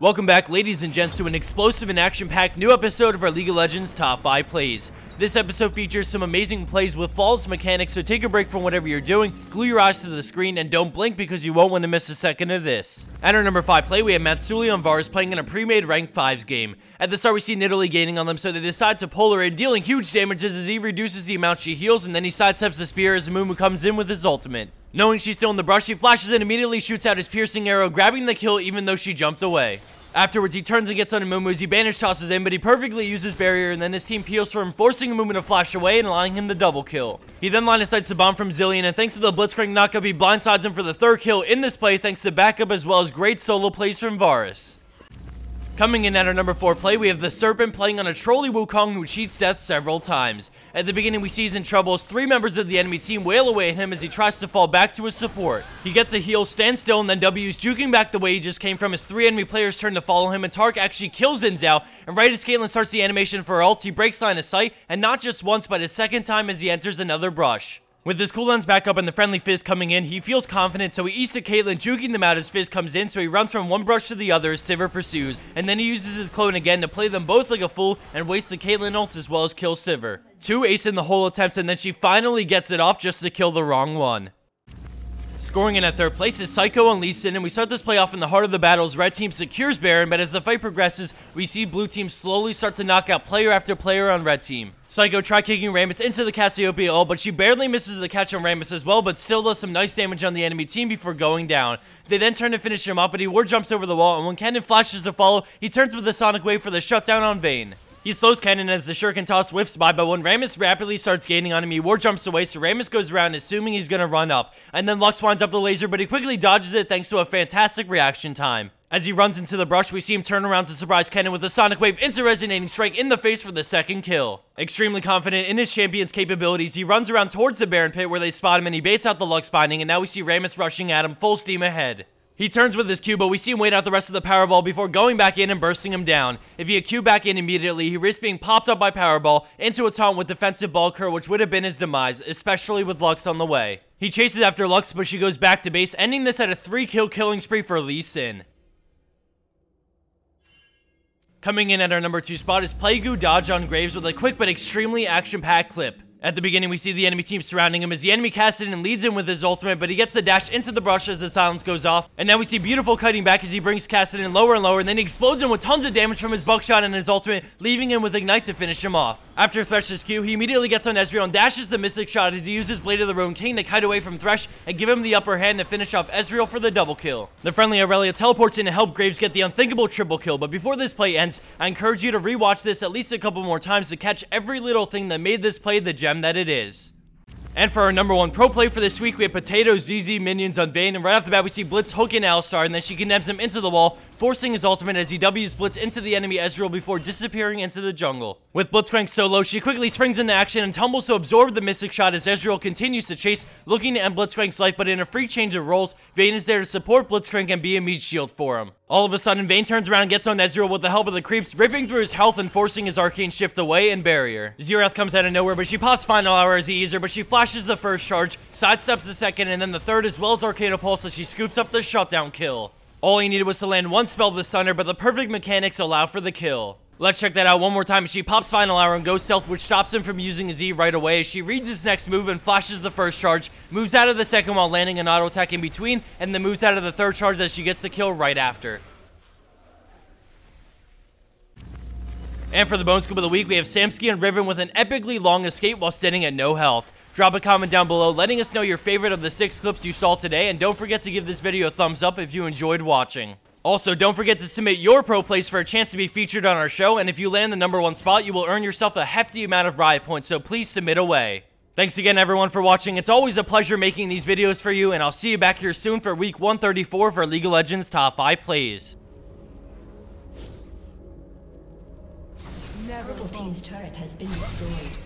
Welcome back, ladies and gents, to an explosive and action-packed new episode of our League of Legends Top 5 Plays. This episode features some amazing plays with flawless mechanics, so take a break from whatever you're doing, glue your eyes to the screen, and don't blink because you won't want to miss a second of this. At our number 5 play, we have Matsuli on Varus playing in a pre-made rank 5s game. At the start, we see Nidalee gaining on them, so they decide to pull her in, dealing huge damages as he reduces the amount she heals, and then he sidesteps the spear as Mumu comes in with his ultimate. Knowing she's still in the brush, he flashes and immediately shoots out his piercing arrow, grabbing the kill even though she jumped away. Afterwards, he turns and gets on Mumu as he banish tosses in, but he perfectly uses barrier, and then his team peels for him, forcing Mumu to flash away and allowing him the double kill. He then line of sights the bomb from Zilean, and thanks to the blitzcrank knockup, he blindsides him for the third kill in this play thanks to backup as well as great solo plays from Varus. Coming in at our number 4 play, we have the Serpent playing on a trolly Wukong who cheats death several times. At the beginning, we see he's in trouble as 3 members of the enemy team wail away at him as he tries to fall back to his support. He gets a heal, stands still, and then W's juking back the way he just came from as 3 enemy players turn to follow him, and Tark actually kills Xin Zhao, and right as Caitlyn starts the animation for her ult, he breaks line of sight, and not just once, but a second time as he enters another brush. With his cooldowns back up and the friendly Fizz coming in, he feels confident, so he eats to Caitlyn, juking them out as Fizz comes in, so he runs from one brush to the other as Sivir pursues, and then he uses his clone again to play them both like a fool and waits the Caitlyn ult as well as kills Sivir. 2 ace in the whole attempts, and then she finally gets it off just to kill the wrong one. Scoring in at 3rd place is Sykoh on Lee Sin, and we start this play off in the heart of the battle as Red Team secures Baron, but as the fight progresses, we see Blue Team slowly start to knock out player after player on Red Team. Sykoh try kicking Rammus into the Cassiopeia ult, but she barely misses the catch on Rammus as well, but still does some nice damage on the enemy team before going down. They then turn to finish him up, but he ward jumps over the wall, and when Cannon flashes to follow, he turns with the Sonic Wave for the shutdown on Vayne. He slows Cannon as the Shuriken toss whiffs by, but when Rammus rapidly starts gaining on him, he ward jumps away, so Rammus goes around assuming he's gonna run up. And then Lux winds up the laser, but he quickly dodges it thanks to a fantastic reaction time. As he runs into the brush, we see him turn around to surprise Cannon with a Sonic Wave instant resonating strike in the face for the 2nd kill. Extremely confident in his champion's capabilities, he runs around towards the Baron pit where they spot him and he baits out the Lux binding, and now we see Rammus rushing at him full steam ahead. He turns with his Q, but we see him wait out the rest of the Powerball before going back in and bursting him down. If he had Q back in immediately, he risks being popped up by Powerball into a taunt with defensive ball curl, which would have been his demise, especially with Lux on the way. He chases after Lux, but she goes back to base, ending this at a 3-kill killing spree for Lee Sin. Coming in at our number 2 spot is Playgu dodge on Graves with a quick but extremely action-packed clip. At the beginning, we see the enemy team surrounding him as the enemy casts in and leads in with his ultimate, but he gets the dash into the brush as the silence goes off. And now we see beautiful cutting back as he brings Cassidy in lower and lower, and then he explodes him with tons of damage from his buckshot and his ultimate, leaving him with Ignite to finish him off. After Thresh's Q, he immediately gets on Ezreal and dashes the Mystic Shot as he uses Blade of the Ruined King to kite away from Thresh and give him the upper hand to finish off Ezreal for the double kill. The friendly Aurelia teleports in to help Graves get the unthinkable triple kill, but before this play ends, I encourage you to rewatch this at least a couple more times to catch every little thing that made this play the gem that it is. And for our number 1 pro play for this week, we have Potatozzminions on Vayne, and right off the bat we see Blitz hook in Alistar, and then she condemns him into the wall, forcing his ultimate as he W's Blitz into the enemy Ezreal before disappearing into the jungle. With Blitzcrank so low, she quickly springs into action and tumbles to absorb the Mystic Shot as Ezreal continues to chase, looking to end Blitzcrank's life, but in a free change of roles, Vayne is there to support Blitzcrank and be a meat shield for him. All of a sudden, Vayne turns around and gets on Ezreal with the help of the creeps, ripping through his health and forcing his Arcane Shift away and barrier. Xerath comes out of nowhere, but she pops Final Hour as he eases her, but she flashes the first charge, sidesteps the second, and then the third as well as Arcane Pulse as she scoops up the shutdown kill. All he needed was to land one spell of the Stunner, but the perfect mechanics allow for the kill. Let's check that out one more time as she pops Final Hour and goes stealth, which stops him from using his E right away as she reads his next move and flashes the first charge, moves out of the second while landing an auto attack in between, and then moves out of the third charge as she gets the kill right after. And for the Bone Scoop of the week, we have Samskie and Riven with an epically long escape while sitting at no health. Drop a comment down below letting us know your favorite of the 6 clips you saw today, and don't forget to give this video a thumbs up if you enjoyed watching. Also, don't forget to submit your pro plays for a chance to be featured on our show, and if you land the number 1 spot, you will earn yourself a hefty amount of riot points, so please submit away. Thanks again everyone for watching. It's always a pleasure making these videos for you, and I'll see you back here soon for week 134 for League of Legends Top 5 Plays. Purple team's turret has been destroyed.